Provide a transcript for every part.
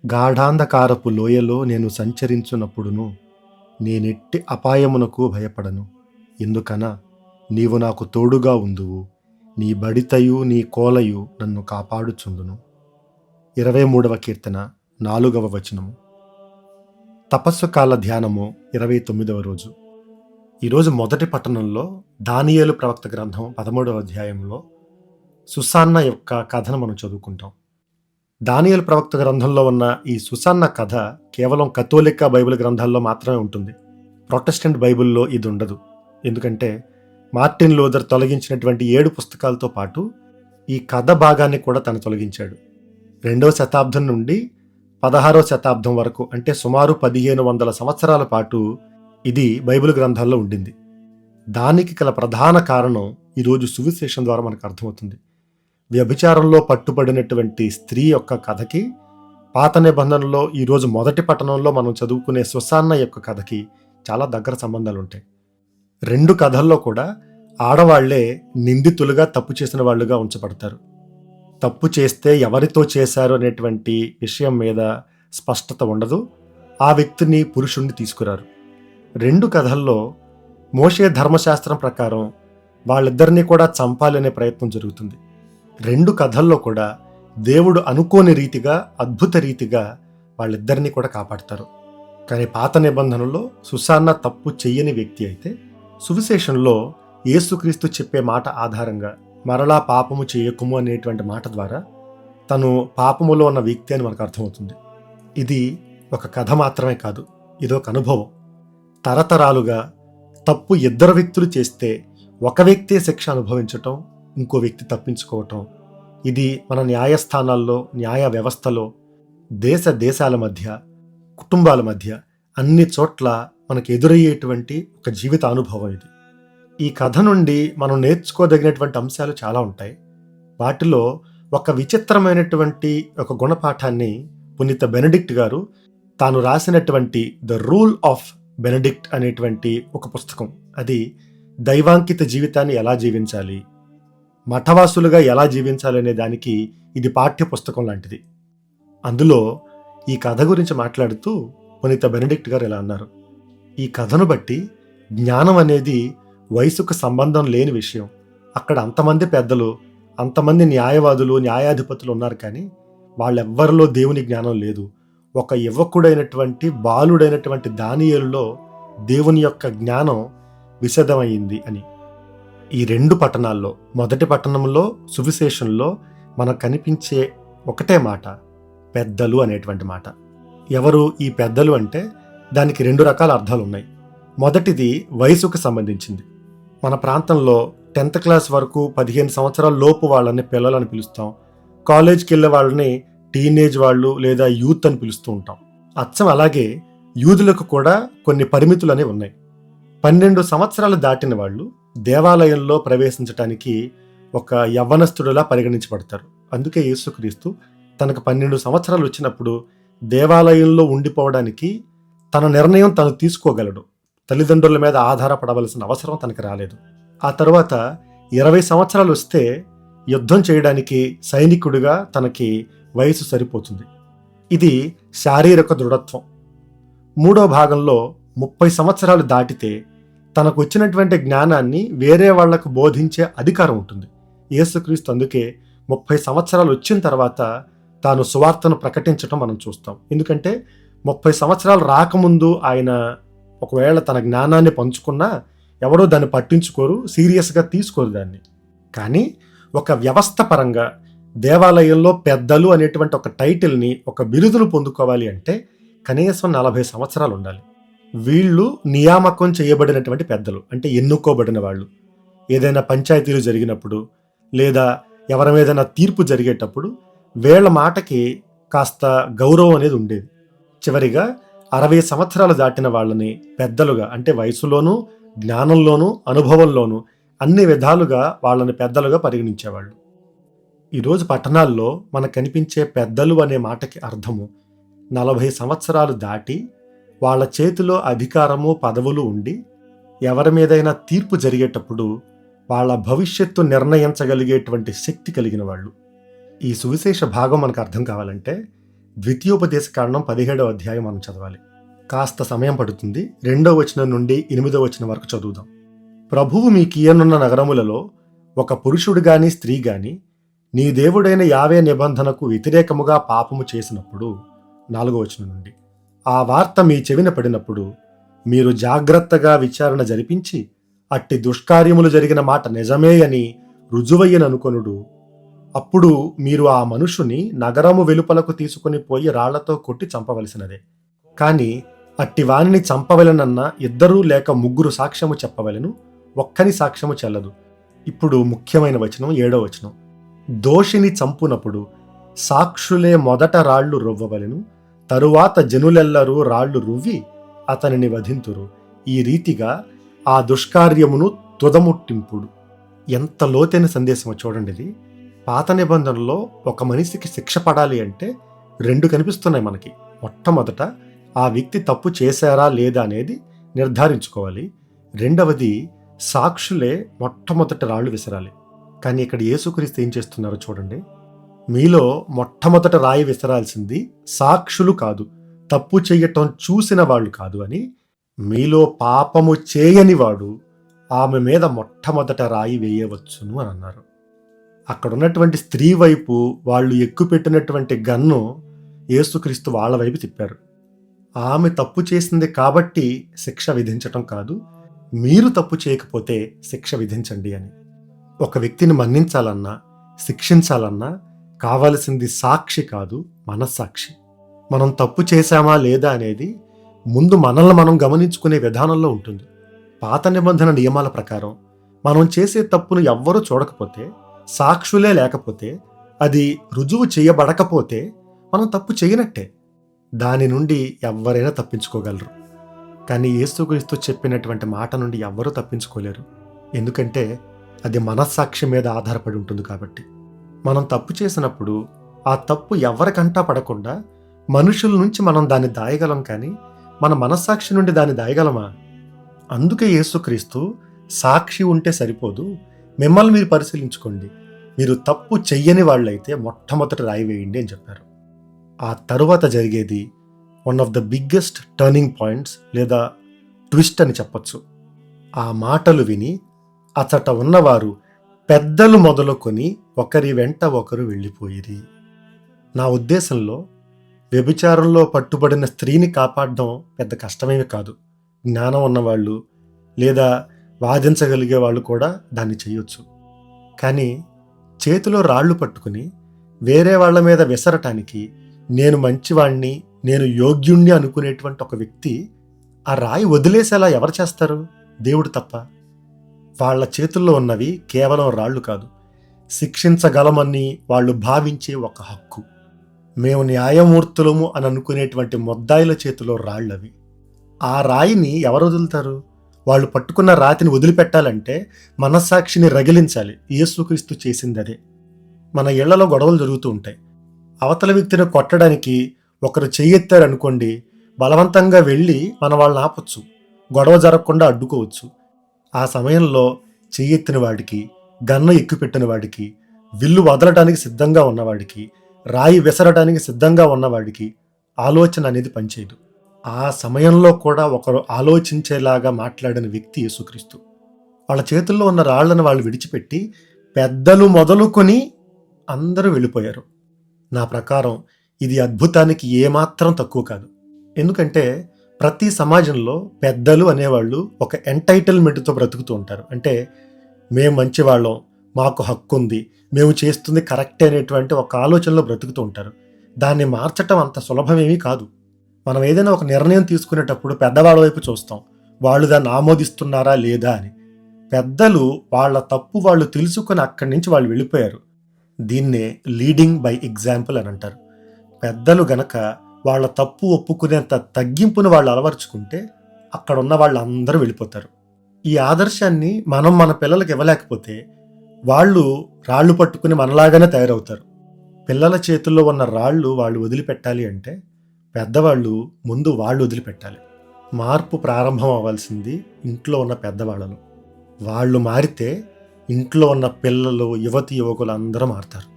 గాఢాంధకారపు లోయలో నేను సంచరించునప్పుడును నేనెట్టి అపాయమునకు భయపడను. ఎందుకన నీవు నాకు తోడుగా ఉందువు. నీ బడితయు నీ కోలయు నన్ను కాపాడుచుండును. 23వ కీర్తన 4వ వచనము. తపస్సు కాల ధ్యానము 29వ రోజు. ఈరోజు మొదటి పట్టణంలో దానియేలు ప్రవక్త గ్రంథం 13వ అధ్యాయంలో సుసాన్న యొక్క కథను మనం చదువుకుంటాం. దానియేలు ప్రవక్త గ్రంథంలో ఉన్న ఈ సుసాన్న కథ కేవలం కథోలిక బైబిల్ గ్రంథాల్లో మాత్రమే ఉంటుంది. ప్రొటెస్టెంట్ బైబిల్లో ఇది ఉండదు. ఎందుకంటే మార్టిన్ లూథర్ తొలగించినటువంటి 7 పుస్తకాలతో పాటు ఈ కథ భాగాన్ని కూడా తను తొలగించాడు. 2వ శతాబ్దం నుండి 16వ శతాబ్దం వరకు, అంటే సుమారు 1500 సంవత్సరాల పాటు ఇది బైబిల్ గ్రంథాల్లో ఉండింది. దానికి గల ప్రధాన కారణం ఈరోజు సువిశేషం ద్వారా మనకు అర్థమవుతుంది. వ్యభిచారంలో పట్టుబడినటువంటి స్త్రీ యొక్క కథకి, పాత నిబంధనలో ఈరోజు మొదటి పట్టణంలో మనం చదువుకునే సుసాన్న యొక్క కథకి చాలా దగ్గర సంబంధాలు ఉంటాయి. 2 కథల్లో కూడా ఆడవాళ్లే నిందితులుగా, తప్పు చేసిన వాళ్ళుగా ఉంచబడతారు. తప్పు చేస్తే ఎవరితో చేశారు అనేటువంటి విషయం మీద స్పష్టత ఉండదు. ఆ వ్యక్తిని, పురుషుణ్ణి తీసుకురారు. 2 కథల్లో మోషే ధర్మశాస్త్రం ప్రకారం వాళ్ళిద్దరినీ కూడా చంపాలనే ప్రయత్నం జరుగుతుంది. 2 కథల్లో కూడా దేవుడు అనుకోని రీతిగా, అద్భుత రీతిగా వాళ్ళిద్దరినీ కూడా కాపాడతారు. కానీ పాత నిబంధనలో సుసాన్న తప్పు చెయ్యని వ్యక్తి అయితే, సువిశేషంలో యేసుక్రీస్తు చెప్పే మాట ఆధారంగా మరలా పాపము చేయకుము అనేటువంటి మాట ద్వారా తను పాపములో ఉన్న వ్యక్తి అని మనకు అర్థమవుతుంది. ఇది ఒక కథ మాత్రమే కాదు, ఇదొక అనుభవం. తరతరాలుగా తప్పు 2 వ్యక్తులు చేస్తే ఒక వ్యక్తే శిక్ష అనుభవించటం, ఇంకో వ్యక్తి తప్పించుకోవటం, ఇది మన న్యాయస్థానాల్లో, న్యాయ వ్యవస్థలో, దేశాల మధ్య, కుటుంబాల మధ్య అన్ని చోట్ల మనకు ఎదురయ్యేటువంటి ఒక జీవిత అనుభవం ఇది. ఈ కథ నుండి మనం నేర్చుకోదగినటువంటి అంశాలు చాలా ఉంటాయి. వాటిలో ఒక విచిత్రమైనటువంటి ఒక గుణపాఠాన్ని పునీత బెనడిక్ట్ గారు తాను రాసినటువంటి ద రూల్ ఆఫ్ బెనడిక్ట్ అనేటువంటి ఒక పుస్తకం, అది దైవాంకిత జీవితాన్ని ఎలా జీవించాలి, మఠవాసులుగా ఎలా జీవించాలి అనే దానికి ఇది పాఠ్య పుస్తకం లాంటిది. అందులో ఈ కథ గురించి మాట్లాడుతూ పునీత బెనడిక్ట్ గారు ఇలా అన్నారు: ఈ కథను బట్టి జ్ఞానం అనేది వయసుకు సంబంధం లేని విషయం. అక్కడ అంతమంది పెద్దలు, అంతమంది న్యాయవాదులు, న్యాయాధిపతులు ఉన్నారు, కానీ వాళ్ళెవ్వరిలో దేవుని జ్ఞానం లేదు. ఒక యువకుడైనటువంటి, బాలుడైనటువంటి దానియేలులో దేవుని యొక్క జ్ఞానం విశదమైంది అని. ఈ 2 పట్టణాల్లో, మొదటి పట్టణంలో, సువిశేషంలో మనకు కనిపించే ఒకటే మాట, పెద్దలు అనేటువంటి మాట. ఎవరు ఈ పెద్దలు అంటే దానికి 2 రకాల అర్థాలు ఉన్నాయి. మొదటిది వయసుకు సంబంధించింది. మన ప్రాంతంలో 10th క్లాస్ వరకు 15 సంవత్సరాల లోపు వాళ్ళని పిల్లలని పిలుస్తాం. కాలేజ్కి వెళ్ళే వాళ్ళని టీనేజ్ వాళ్ళు లేదా యూత్ అని పిలుస్తూ ఉంటాం. అచ్చం అలాగే యూదులకు కూడా కొన్ని పరిమితులు అనేవి ఉన్నాయి. 12 సంవత్సరాలు దాటిన వాళ్ళు దేవాలయంలో ప్రవేశించడానికి ఒక యవ్వనస్తుడిలా పరిగణించబడతారు. అందుకే యేసుక్రీస్తు తనకు 12 సంవత్సరాలు వచ్చినప్పుడు దేవాలయంలో ఉండిపోవడానికి తన నిర్ణయం తను తీసుకోగలడు. తల్లిదండ్రుల మీద ఆధారపడవలసిన అవసరం తనకు రాలేదు. ఆ తర్వాత 20 సంవత్సరాలు వస్తే యుద్ధం చేయడానికి సైనికుడిగా తనకి వయసు సరిపోతుంది. ఇది శారీరక దృఢత్వం. 3వ భాగంలో 30 సంవత్సరాలు దాటితే తనకు వచ్చినటువంటి జ్ఞానాన్ని వేరే వాళ్లకు బోధించే అధికారం ఉంటుంది. యేసుక్రీస్తు అందుకే 30 సంవత్సరాలు వచ్చిన తర్వాత తాను సువార్తను ప్రకటించటం మనం చూస్తాం. ఎందుకంటే 30 సంవత్సరాలు రాకముందు ఆయన ఒకవేళ తన జ్ఞానాన్ని పంచుకున్నా ఎవరో దాన్ని పట్టించుకోరు, సీరియస్గా తీసుకోరు దాన్ని. కానీ ఒక వ్యవస్థ పరంగా దేవాలయంలో పెద్దలు అనేటువంటి ఒక టైటిల్ని, ఒక బిరుదును పొందుకోవాలి అంటే కనీసం 40 సంవత్సరాలు ఉండాలి. వీళ్ళు నియామకం చేయబడినటువంటి పెద్దలు, అంటే ఎన్నుకోబడిన వాళ్ళు. ఏదైనా పంచాయతీలు జరిగినప్పుడు లేదా ఎవరి మీదైనా తీర్పు జరిగేటప్పుడు వీళ్ళ మాటకి కాస్త గౌరవం అనేది ఉండేది. చివరిగా 60 సంవత్సరాలు దాటిన వాళ్ళని పెద్దలుగా, అంటే వయసులోనూ, జ్ఞానంలోనూ, అనుభవంలోనూ అన్ని విధాలుగా వాళ్ళని పెద్దలుగా పరిగణించేవాళ్ళు. ఈరోజు పట్టణాల్లో మనకు కనిపించే పెద్దలు అనే మాటకి అర్థము 40 సంవత్సరాలు దాటి వాళ్ళ చేతిలో అధికారము, పదవులు ఉండి ఎవరి మీదైనా తీర్పు జరిగేటప్పుడు వాళ్ళ భవిష్యత్తు నిర్ణయించగలిగేటువంటి శక్తి కలిగిన వాళ్ళు. ఈ సువిశేష భాగం మనకు అర్థం కావాలంటే ద్వితీయోపదేశకాండం 17వ అధ్యాయం మనం చదవాలి. కాస్త సమయం పడుతుంది. 2వ వచనం నుండి 8వ వచనం వరకు చదువుదాం. ప్రభువు మీకియ్యనున్న నగరములలో ఒక పురుషుడు గాని స్త్రీ గాని నీ దేవుడైన యావే నిబంధనకు వ్యతిరేకముగా పాపము చేసినప్పుడు, 4వ వచనం నుండి, ఆ వార్త మీ చెవిన పడినప్పుడు మీరు జాగ్రత్తగా విచారణ జరిపించి అట్టి దుష్కార్యములు జరిగిన మాట నిజమే అని రుజువయ్యననుకొనుడు. అప్పుడు మీరు ఆ మనుషుని నగరము వెలుపలకు తీసుకుని పోయి రాళ్లతో కొట్టి చంపవలసినదే. కాని అట్టి వానిని చంపవలెనన్న 2 లేక 3 సాక్ష్యము చెప్పవలెను, ఒక్కని సాక్ష్యము చెల్లదు. ఇప్పుడు ముఖ్యమైన వచనం 7వ వచనం. దోషిని చంపునప్పుడు సాక్షులే మొదట రాళ్లు రువ్వవలెను, తరువాత జనులెల్లరూ రాళ్లు రువ్వి అతనిని వధింతురు. ఈ రీతిగా ఆ దుష్కార్యమును తుదముట్టింపుడు. ఎంత లోతైన సందేశమో చూడండి ఇది. పాత నిబంధనలో ఒక మనిషికి శిక్ష పడాలి అంటే 2 కనిపిస్తున్నాయి మనకి. మొట్టమొదట ఆ వ్యక్తి తప్పు చేశారా లేదా అనేది నిర్ధారించుకోవాలి. 2వది సాక్షులే మొట్టమొదటి రాళ్లు విసరాలి. కానీ ఇక్కడ యేసుక్రీస్తు ఏం చేస్తున్నారో చూడండి. మీలో మొట్టమొదట రాయి విసరాల్సింది సాక్షులు కాదు, తప్పు చెయ్యటం చూసిన వాళ్ళు కాదు అని. మీలో పాపము చేయని వాడు ఆమె మీద మొట్టమొదట రాయి వేయవచ్చును అని అన్నారు. అక్కడ ఉన్నటువంటి స్త్రీ వైపు వాళ్ళు ఎక్కుపెట్టినటువంటి గన్ను యేసుక్రీస్తు వాళ్ళ వైపు తిప్పారు. ఆమె తప్పు చేసింది కాబట్టి శిక్ష విధించటం కాదు, మీరు తప్పు చేయకపోతే శిక్ష విధించండి అని. ఒక వ్యక్తిని మన్నించాలన్నా శిక్షించాలన్నా కావలసింది సాక్షి కాదు, మనస్సాక్షి. మనం తప్పు చేశామా లేదా అనేది ముందు మనల్ని మనం గమనించుకునే విధానంలో ఉంటుంది. పాత నిబంధన నియమాల ప్రకారం మనం చేసే తప్పును ఎవ్వరూ చూడకపోతే, సాక్షులే లేకపోతే, అది రుజువు చేయబడకపోతే మనం తప్పు చేయనట్టే. దాని నుండి ఎవరైనా తప్పించుకోగలరు. కానీ యేసుక్రీస్తు చెప్పినటువంటి మాట నుండి ఎవ్వరూ తప్పించుకోలేరు. ఎందుకంటే అది మనస్సాక్షి మీద ఆధారపడి ఉంటుంది కాబట్టి. మనం తప్పు చేసినప్పుడు ఆ తప్పు ఎవరికంటా పడకుండా మనుషుల నుంచి మనం దాన్ని దాయగలం, కానీ మన మనస్సాక్షి నుండి దాన్ని దాయగలమా? అందుకే యేసుక్రీస్తు సాక్షి ఉంటే సరిపోదు, మిమ్మల్ని మీరు పరిశీలించుకోండి, మీరు తప్పు చెయ్యని వాళ్ళైతే మొట్టమొదటి రాయి వేయండి అని చెప్పారు. ఆ తరువాత జరిగేది one of the biggest turning points లేదా ట్విస్ట్ అని చెప్పచ్చు. ఆ మాటలు విని అచట ఉన్నవారు పెద్దలు మొదలుకొని ఒకరి వెంట ఒకరు వెళ్ళిపోయిరి. నా ఉద్దేశంలో వ్యభిచారంలో పట్టుబడిన స్త్రీని కాపాడడం పెద్ద కష్టమేమి కాదు. జ్ఞానం ఉన్నవాళ్ళు లేదా వాదించగలిగే వాళ్ళు కూడా దాన్ని చేయొచ్చు. కానీ చేతిలో రాళ్ళు పట్టుకుని వేరే వాళ్ళ మీద విసరటానికి నేను మంచివాణ్ణి, నేను యోగ్యుణ్ణి అనుకునేటువంటి ఒక వ్యక్తి ఆ రాయి వదిలేసేలా ఎవరు చేస్తారు? దేవుడు తప్ప. వాళ్ళ చేతుల్లో ఉన్నవి కేవలం రాళ్ళు కాదు, శిక్షించగలమని వాళ్ళు భావించే ఒక హక్కు. మేము న్యాయమూర్తులము అని అనుకునేటువంటి ముద్దాయిల చేతిలో రాళ్ళవి. ఆ రాయిని ఎవరు వదులుతారు? వాళ్ళు పట్టుకున్న రాతిని వదిలిపెట్టాలంటే మనస్సాక్షిని రగిలించాలి. యేసుక్రీస్తు చేసింది అదే. మన ఇళ్లలో గొడవలు జరుగుతూ ఉంటాయి. అవతల వ్యక్తిని కొట్టడానికి ఒకరు చెయ్యెత్తారనుకోండి, బలవంతంగా వెళ్ళి మన వాళ్ళని ఆపొచ్చు, గొడవ జరగకుండా అడ్డుకోవచ్చు. ఆ సమయంలో చెయ్యెత్తిన వాడికి, గన్ను ఎక్కుపెట్టిన వాడికి, విల్లు వదలటానికి సిద్ధంగా ఉన్నవాడికి, రాయి విసరటానికి సిద్ధంగా ఉన్నవాడికి ఆలోచన అనేది పనిచేయదు. ఆ సమయంలో కూడా ఒకరు ఆలోచించేలాగా మాట్లాడిన వ్యక్తి యేసుక్రీస్తు. వాళ్ళ చేతుల్లో ఉన్న రాళ్లను వాళ్ళు విడిచిపెట్టి పెద్దలు మొదలుకొని అందరూ వెళ్ళిపోయారు. నా ప్రకారం ఇది అద్భుతానికి ఏమాత్రం తక్కువ కాదు. ఎందుకంటే ప్రతి సమాజంలో పెద్దలు అనేవాళ్ళు ఒక ఎంటైటిల్మెంట్తో బ్రతుకుతూ ఉంటారు. అంటే మేము మంచివాళ్ళం, మాకు హక్కు ఉంది, మేము చేస్తుంది కరెక్టే అనేటువంటి ఒక ఆలోచనలో బ్రతుకుతూ ఉంటారు. దాన్ని మార్చటం అంత సులభమేమీ కాదు. మనం ఏదైనా ఒక నిర్ణయం తీసుకునేటప్పుడు పెద్దవాళ్ళ వైపు చూస్తాం, వాళ్ళు దాన్ని ఆమోదిస్తున్నారా లేదా అని. పెద్దలు వాళ్ళ తప్పు వాళ్ళు తెలుసుకొని అక్కడి నుంచి వాళ్ళు వెళ్ళిపోయారు. దీన్నే లీడింగ్ బై ఎగ్జాంపుల్ అని అంటారు. పెద్దలు గనక వాళ్ళ తప్పు ఒప్పుకునేంత తగ్గింపును వాళ్ళు అలవర్చుకుంటే అక్కడ ఉన్న వాళ్ళందరూ వెళ్ళిపోతారు. ఈ ఆదర్శాన్ని మనం మన పిల్లలకు ఇవ్వలేకపోతే వాళ్ళు రాళ్ళు పట్టుకుని మనలాగానే తయారవుతారు. పిల్లల చేతుల్లో ఉన్న రాళ్ళు వాళ్ళు వదిలిపెట్టాలి అంటే పెద్దవాళ్ళు ముందు వాళ్ళు వదిలిపెట్టాలి. మార్పు ప్రారంభం అవ్వాల్సింది ఇంట్లో ఉన్న పెద్దవాళ్ళలో. వాళ్ళు మారితే ఇంట్లో ఉన్న పిల్లలు, యువతి యువకులు అందరూ మారుతారు.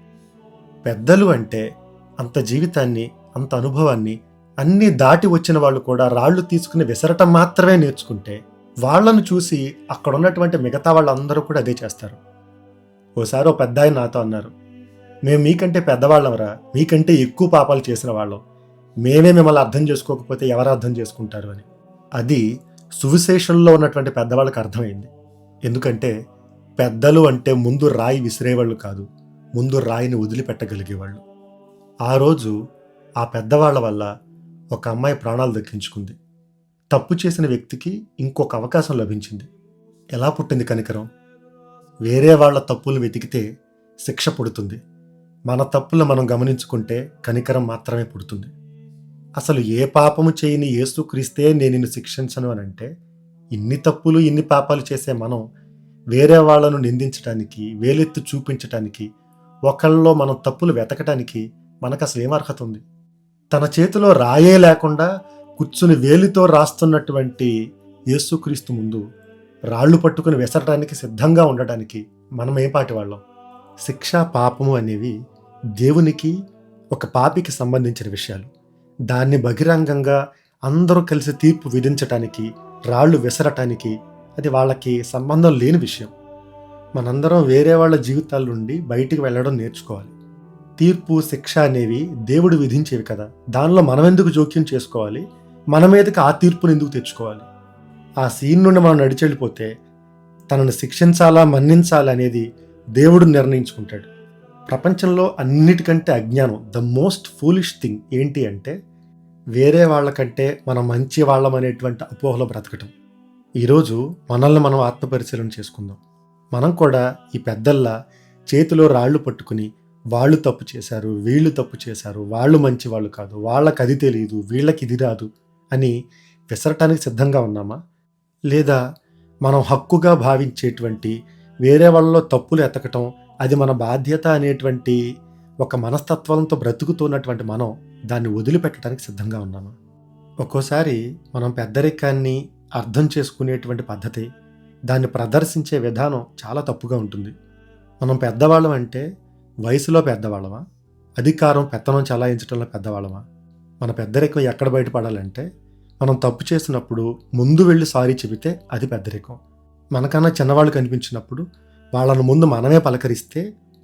పెద్దలు అంటే అంత జీవితాన్ని అంత అనుభవాన్ని అన్నీ దాటి వచ్చిన వాళ్ళు కూడా రాళ్ళు తీసుకుని విసరటం మాత్రమే నేర్చుకుంటే వాళ్ళను చూసి అక్కడ ఉన్నటువంటి మిగతా వాళ్ళందరూ కూడా అదే చేస్తారు. ఓసారి ఓ పెద్ద ఆయన నాతో అన్నారు, మేము మీకంటే పెద్దవాళ్ళంరా, మీకంటే ఎక్కువ పాపాలు చేసిన వాళ్ళం, మేమే మిమ్మల్ని అర్థం చేసుకోకపోతే ఎవరు అర్థం చేసుకుంటారు అని. అది సువిశేషంలో ఉన్నటువంటి పెద్దవాళ్ళకి అర్థమైంది. ఎందుకంటే పెద్దలు అంటే ముందు రాయి విసిరేవాళ్ళు కాదు, ముందు రాయిని వదిలిపెట్టగలిగేవాళ్ళు. ఆ రోజు ఆ పెద్దవాళ్ల వల్ల ఒక అమ్మాయి ప్రాణాలు దక్కించుకుంది. తప్పు చేసిన వ్యక్తికి ఇంకొక అవకాశం లభించింది. ఎలా పుట్టింది కనికరం? వేరే వాళ్ళ తప్పులు వెతికితే శిక్ష పుడుతుంది, మన తప్పులు మనం గమనించుకుంటే కనికరం మాత్రమే పుడుతుంది. అసలు ఏ పాపము చేయని యేసుక్రీస్తే నేను నిన్ను శిక్షించను అని అంటే, ఇన్ని తప్పులు ఇన్ని పాపాలు చేసే మనం వేరే వాళ్ళను నిందించడానికి, వేలెత్తి చూపించటానికి, ఒకళ్ళలో మనం తప్పులు వెతకటానికి మనకు అసలు ఏం అర్హత ఉంది? తన చేతిలో రాయే లేకుండా కూర్చుని వేలితో రాస్తున్నటువంటి యేసుక్రీస్తు ముందు రాళ్ళు పట్టుకుని విసరటానికి సిద్ధంగా ఉండటానికి మనం ఏ పాటి వాళ్ళం? శిక్ష, పాపము అనేవి దేవునికి ఒక పాపికి సంబంధించిన విషయాలు. దాన్ని బహిరంగంగా అందరూ కలిసి తీర్పు విధించటానికి, రాళ్ళు విసరటానికి అది వాళ్ళకి సంబంధం లేని విషయం. మనందరం వేరే వాళ్ళ జీవితాల నుండి బయటికి వెళ్ళడం నేర్చుకోవాలి. తీర్పు, శిక్ష అనేవి దేవుడు విధించేవి కదా, దానిలో మనం ఎందుకు జోక్యం చేసుకోవాలి? మన మీదకి ఆ తీర్పుని ఎందుకు తెచ్చుకోవాలి? ఆ సీన్ నుండి మనం నడిచెళ్ళిపోతే తనను శిక్షించాలా, మన్నించాలా అనేది దేవుడు నిర్ణయించుకుంటాడు. ప్రపంచంలో అన్నిటికంటే అజ్ఞానం, ద మోస్ట్ ఫూలిష్ థింగ్ ఏంటి అంటే, వేరే వాళ్ళకంటే మనం మంచి వాళ్ళం అనేటువంటి అపోహలో బ్రతకటం. ఈరోజు మనల్ని మనం ఆత్మపరిశీలన చేసుకుందాం. మనం కూడా ఈ పెద్దల్లా చేతిలో రాళ్ళు పట్టుకుని వాళ్ళు తప్పు చేశారు, వీళ్ళు తప్పు చేశారు, వాళ్ళు మంచి వాళ్ళు కాదు, వాళ్ళకి అది తెలియదు, వీళ్ళకి ఇది రాదు అని విసరటానికి సిద్ధంగా ఉన్నామా? లేదా మనం హక్కుగా భావించేటువంటి వేరే వాళ్ళలో తప్పులు ఎతకటం అది మన బాధ్యత అనేటువంటి ఒక మనస్తత్వంతో బ్రతుకుతున్నటువంటి మనం దాన్ని వదిలిపెట్టడానికి సిద్ధంగా ఉన్నామా? ఒక్కోసారి మనం పెద్దరికాన్ని అర్థం చేసుకునేటువంటి పద్ధతి, దాన్ని ప్రదర్శించే విధానం చాలా తప్పుగా ఉంటుంది. మనం పెద్దవాళ్ళం అంటే వయసులో పెద్దవాళ్ళమా? అధికారం, పెత్తనం చలాయించడంలో పెద్దవాళ్ళమా? మన పెద్దరికం ఎక్కడ బయటపడాలంటే, మనం తప్పు చేసినప్పుడు ముందు వెళ్ళి సారీ చెబితే అది పెద్దరికం. మనకన్నా చిన్నవాళ్ళు కనిపించినప్పుడు వాళ్ళను ముందు మనమే పలకరిస్తే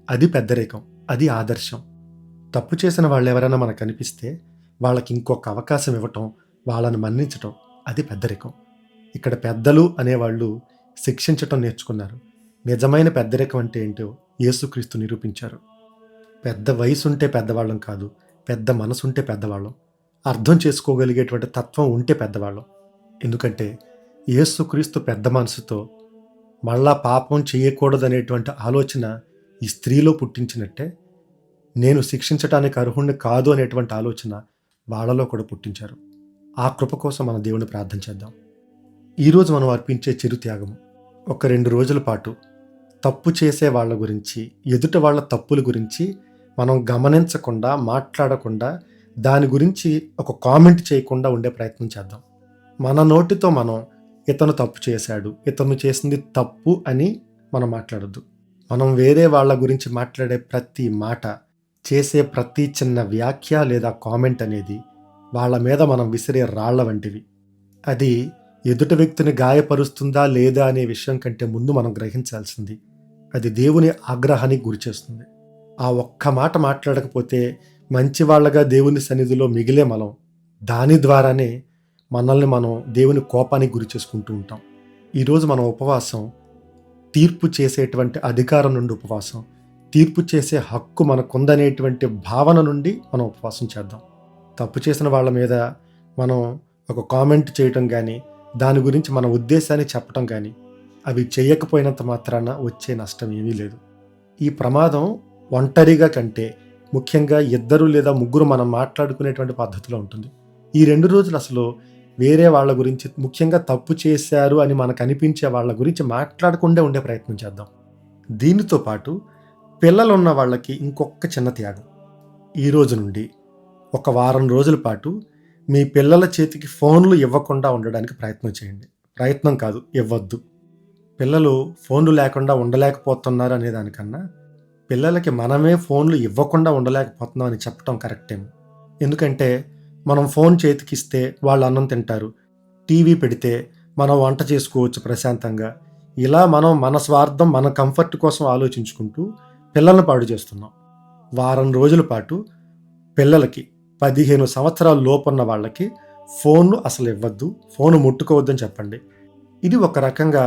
అది పెద్దరికం, అది ఆదర్శం. తప్పు చేసిన వాళ్ళు ఎవరైనా మనకు కనిపిస్తే వాళ్ళకి ఇంకొక అవకాశం ఇవ్వటం, వాళ్ళని మన్నించటం, అది పెద్దరికం. ఇక్కడ పెద్దలు అనేవాళ్ళు శిక్షించటం నేర్చుకున్నారు. నిజమైన పెద్దరికం అంటే ఏంటో యేసుక్రీస్తు నిరూపించారు. పెద్ద వయసు ఉంటే పెద్దవాళ్ళం కాదు, పెద్ద మనసుంటే పెద్దవాళ్ళం, అర్థం చేసుకోగలిగేటువంటి తత్వం ఉంటే పెద్దవాళ్ళం. ఎందుకంటే యేసుక్రీస్తు పెద్ద మనసుతో మళ్ళా పాపం చేయకూడదనేటువంటి ఆలోచన ఈ స్త్రీలో పుట్టించినట్టే, నేను శిక్షించటానికి అర్హుణ్ణి కాదు అనేటువంటి ఆలోచన వాళ్ళలో కూడా పుట్టించారు. ఆ కృప కోసం మన దేవుని ప్రార్థన చేద్దాం. ఈరోజు మనం అర్పించే చిరు త్యాగము, ఒక 2 రోజుల పాటు తప్పు చేసే వాళ్ళ గురించి, ఎదుట వాళ్ళ తప్పుల గురించి మనం గమనించకుండా, మాట్లాడకుండా, దాని గురించి ఒక కామెంట్ చేయకుండా ఉండే ప్రయత్నం చేద్దాం. మన నోటితో మనం ఇతను తప్పు చేశాడు, ఇతను చేసింది తప్పు అని మనం మాట్లాడొద్దు. మనం వేరే వాళ్ళ గురించి మాట్లాడే ప్రతి మాట, చేసే ప్రతి చిన్న వ్యాఖ్య లేదా కామెంట్ అనేది వాళ్ళ మీద మనం విసిరే రాళ్ల వంటివి. అది ఎదుటి వ్యక్తిని గాయపరుస్తుందా లేదా అనే విషయం కంటే ముందు మనం గ్రహించాల్సింది, అది దేవుని ఆగ్రహానికి గురిచేస్తుంది. ఆ ఒక్క మాట మాట్లాడకపోతే మంచి వాళ్ళగా దేవుని సన్నిధిలో మిగిలే మనం దాని ద్వారానే మనల్ని మనం దేవుని కోపానికి గురి చేసుకుంటూ ఉంటాం. ఈరోజు మన ఉపవాసం తీర్పు చేసేటువంటి అధికారం నుండి ఉపవాసం, తీర్పు చేసే హక్కు మనకుందనేటువంటి భావన నుండి మనం ఉపవాసం చేద్దాం. తప్పు చేసిన వాళ్ళ మీద మనం ఒక కామెంట్ చేయటం కానీ, దాని గురించి మన ఉద్దేశాన్ని చెప్పటం కానీ, అవి చేయకపోయినంత మాత్రాన వచ్చే నష్టం ఏమీ లేదు. ఈ ప్రమాదం ఒంటరిగా కంటే ముఖ్యంగా 2 లేదా 3 మనం మాట్లాడుకునేటువంటి పద్ధతిలో ఉంటుంది. ఈ 2 రోజులు అసలు వేరే వాళ్ళ గురించి, ముఖ్యంగా తప్పు చేశారు అని మనకు అనిపించే వాళ్ళ గురించి మాట్లాడకుండా ఉండే ప్రయత్నం చేద్దాం. దీనితో పాటు పిల్లలు ఉన్న వాళ్ళకి ఇంకొక చిన్న త్యాగం. ఈ రోజు నుండి ఒక వారం రోజుల పాటు మీ పిల్లల చేతికి ఫోన్లు ఇవ్వకుండా ఉండడానికి ప్రయత్నం చేయండి. ప్రయత్నం కాదు, ఇవ్వద్దు. పిల్లలు ఫోన్లు లేకుండా ఉండలేకపోతున్నారు అనే దానికన్నా, పిల్లలకి మనమే ఫోన్లు ఇవ్వకుండా ఉండలేకపోతున్నాం అని చెప్పడం కరెక్టేమో. ఎందుకంటే మనం ఫోన్ చేతికిస్తే వాళ్ళు అన్నం తింటారు, టీవీ పెడితే మనం వంట చేసుకోవచ్చు ప్రశాంతంగా. ఇలా మనం మన స్వార్థం, మన కంఫర్ట్ కోసం ఆలోచించుకుంటూ పిల్లల్ని పాడు చేస్తున్నాం. వారం రోజుల పాటు పిల్లలకి 15 సంవత్సరాల లోపున్న వాళ్ళకి ఫోన్ను అసలు ఇవ్వద్దు, ఫోను ముట్టుకోవద్దని చెప్పండి. ఇది ఒక రకంగా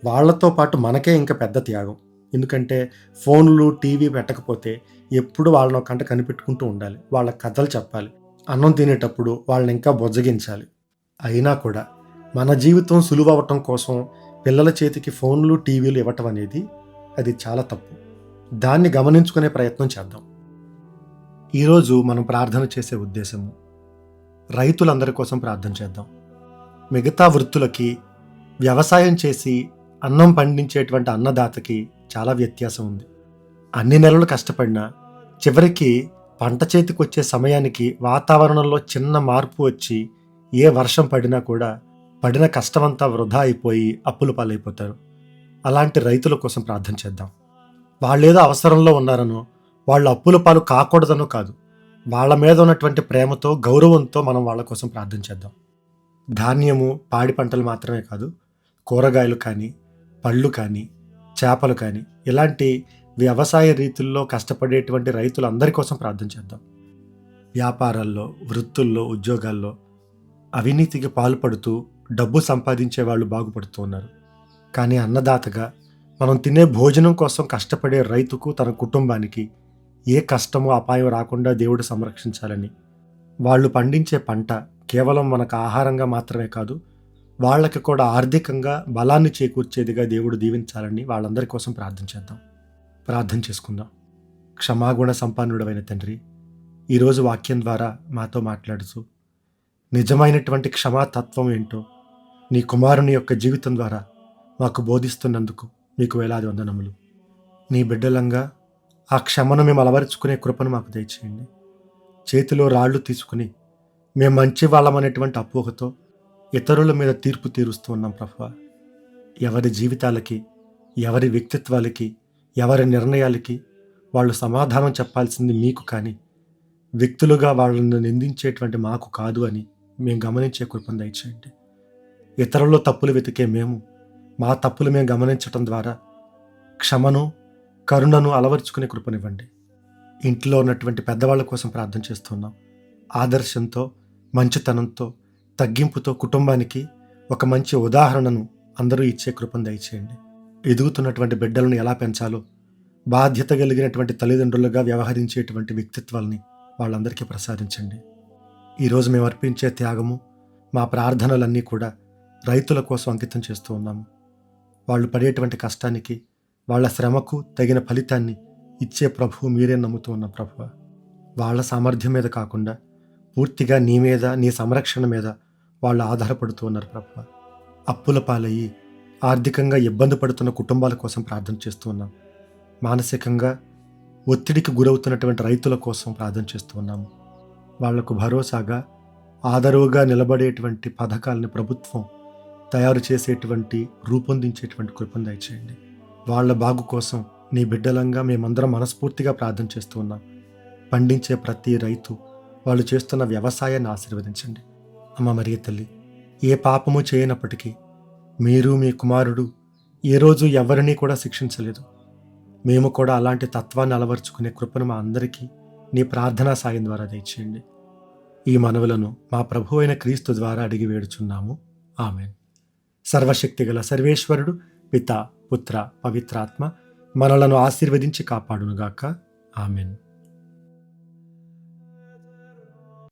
వాళ్ళతో పాటు మనకే ఇంకా పెద్ద త్యాగం. ఎందుకంటే ఫోన్లు, టీవీ పెట్టకపోతే ఎప్పుడు వాళ్ళని ఒక కంట కనిపెట్టుకుంటూ ఉండాలి. వాళ్ళ కథలు చెప్పాలి. అన్నం తినేటప్పుడు వాళ్ళని ఇంకా బుజ్జగించాలి. అయినా కూడా మన జీవితం సులువవటం కోసం పిల్లల చేతికి ఫోన్లు, టీవీలు ఇవ్వటం అనేది అది చాలా తప్పు. దాన్ని గమనించుకునే ప్రయత్నం చేద్దాం. ఈరోజు మనం ప్రార్థన చేసే ఉద్దేశము, రైతులందరి కోసం ప్రార్థన చేద్దాం. మిగతా వృత్తులకి, వ్యవసాయం చేసి అన్నం పండించేటువంటి అన్నదాతకి చాలా వ్యత్యాసం ఉంది. అన్ని నెలలు కష్టపడినా చివరికి పంట చేతికి వచ్చే సమయానికి వాతావరణంలో చిన్న మార్పు వచ్చి ఏ వర్షం పడినా కూడా పడిన కష్టమంతా వృధా అయిపోయి అప్పుల పాలైపోతారు. అలాంటి రైతుల కోసం ప్రార్థన చేద్దాం. వాళ్ళేదో అవసరంలో ఉన్నారనో, వాళ్ళు అప్పుల పాలు కాకూడదనో కాదు, వాళ్ళ మీద ఉన్నటువంటి ప్రేమతో, గౌరవంతో మనం వాళ్ళ కోసం ప్రార్థన చేద్దాం. ధాన్యము, పాడి పంటలు మాత్రమే కాదు, కూరగాయలు కానీ, పళ్ళు కానీ, చేపలు కానీ, ఇలాంటి వ్యవసాయ రీతుల్లో కష్టపడేటువంటి రైతులందరి కోసం ప్రార్థన చేద్దాం. వ్యాపారాల్లో, వృత్తుల్లో, ఉద్యోగాల్లో అవినీతికి పాల్పడుతూ డబ్బు సంపాదించే వాళ్ళు బాగుపడుతూ ఉన్నారు. కానీ అన్నదాతగా మనం తినే భోజనం కోసం కష్టపడే రైతుకు, తన కుటుంబానికి ఏ కష్టమో అపాయం రాకుండా దేవుడు సంరక్షించాలని, వాళ్ళు పండించే పంట కేవలం మనకు ఆహారంగా మాత్రమే కాదు, వాళ్ళకి కూడా ఆర్థికంగా బలాన్ని చేకూర్చేదిగా దేవుడు దీవించాలని వాళ్ళందరి కోసం ప్రార్థన చేద్దాం. ప్రార్థన చేసుకుందాం. క్షమాగుణ సంపన్నుడైన తండ్రి, ఈరోజు వాక్యం ద్వారా మాతో మాట్లాడుతూ నిజమైనటువంటి క్షమాతత్వం ఏంటో నీ కుమారుని యొక్క జీవితం ద్వారా మాకు బోధిస్తున్నందుకు మీకు వేలాది వందనములు. నీ బిడ్డలంగా ఆ క్షమను మేము అలవరుచుకునే కృపను మాకు దయచేయండి. చేతిలో రాళ్ళు తీసుకుని మేము మంచి వాళ్ళమనేటువంటి అపోహతో ఇతరుల మీద తీర్పు తీరుస్తూ ఉన్నాం ప్రభువా. ఎవరి జీవితాలకి, ఎవరి వ్యక్తిత్వాలకి, ఎవరి నిర్ణయాలకి వాళ్ళు సమాధానం చెప్పాల్సింది మీకు కానీ, వ్యక్తులుగా వాళ్ళని నిందించేటువంటి మాకు కాదు అని మేము గమనించే కృపను దయచేయండి. ఇతరుల్లో తప్పులు వెతికే మేము మా తప్పులు మేము గమనించటం ద్వారా క్షమను, కరుణను అలవర్చుకునే కృపనివ్వండి. ఇంట్లో ఉన్నటువంటి పెద్దవాళ్ళ కోసం ప్రార్థన చేస్తున్నాం. ఆదర్శంతో, మంచితనంతో, తగ్గింపుతో కుటుంబానికి ఒక మంచి ఉదాహరణను అందరూ ఇచ్చే కృపను దయచేయండి. ఎదుగుతున్నటువంటి బిడ్డలను ఎలా పెంచాలో బాధ్యత కలిగినటువంటి తల్లిదండ్రులుగా వ్యవహరించేటువంటి వ్యక్తిత్వాల్ని వాళ్ళందరికీ ప్రసాదించండి. ఈరోజు మేము అర్పించే త్యాగము, మా ప్రార్థనలన్నీ కూడా రైతుల కోసం అంకితం చేస్తూ ఉన్నాము. వాళ్ళు పడేటువంటి కష్టానికి, వాళ్ళ శ్రమకు తగిన ఫలితాన్ని ఇచ్చే ప్రభువు మీరే నమ్ముతూ ఉన్న ప్రభువ. వాళ్ళ సామర్థ్యం మీద కాకుండా పూర్తిగా నీ మీద, నీ సంరక్షణ మీద వాళ్ళు ఆధారపడుతూ ఉన్నారు ప్రభువ. అప్పుల పాలయ్యి ఆర్థికంగా ఇబ్బంది పడుతున్న కుటుంబాల కోసం ప్రార్థన చేస్తూ ఉన్నాం. మానసికంగా ఒత్తిడికి గురవుతున్నటువంటి రైతుల కోసం ప్రార్థన చేస్తూ ఉన్నాము. వాళ్లకు భరోసాగా, ఆదరువుగా నిలబడేటువంటి పథకాలని ప్రభుత్వం తయారు చేసేటువంటి, రూపొందించేటువంటి కృపను దయచేయండి. వాళ్ళ బాగు కోసం నీ బిడ్డలంగా మేమందరం మనస్ఫూర్తిగా ప్రార్థన చేస్తూ ఉన్నాం. పండించే ప్రతి రైతు, వాళ్ళు చేస్తున్న వ్యవసాయాన్ని ఆశీర్వదించండి. అమ్మ మరియ తల్లి, ఏ పాపము చేయనప్పటికీ మీరు, మీ కుమారుడు ఏ రోజు ఎవరినీ కూడా శిక్షించలేదు. మేము కూడా అలాంటి తత్వాన్ని అలవర్చుకునే కృపను మా అందరికీ నీ ప్రార్థనా సాయం ద్వారా దయచేయండి. ఈ మనవులను మా ప్రభువైన అయిన క్రీస్తు ద్వారా అడిగి వేడుచున్నాము. ఆమెన్. సర్వశక్తిగల సర్వేశ్వరుడు, పిత, పుత్ర, పవిత్రాత్మ మనలను ఆశీర్వదించి కాపాడునుగాక. ఆమెన్.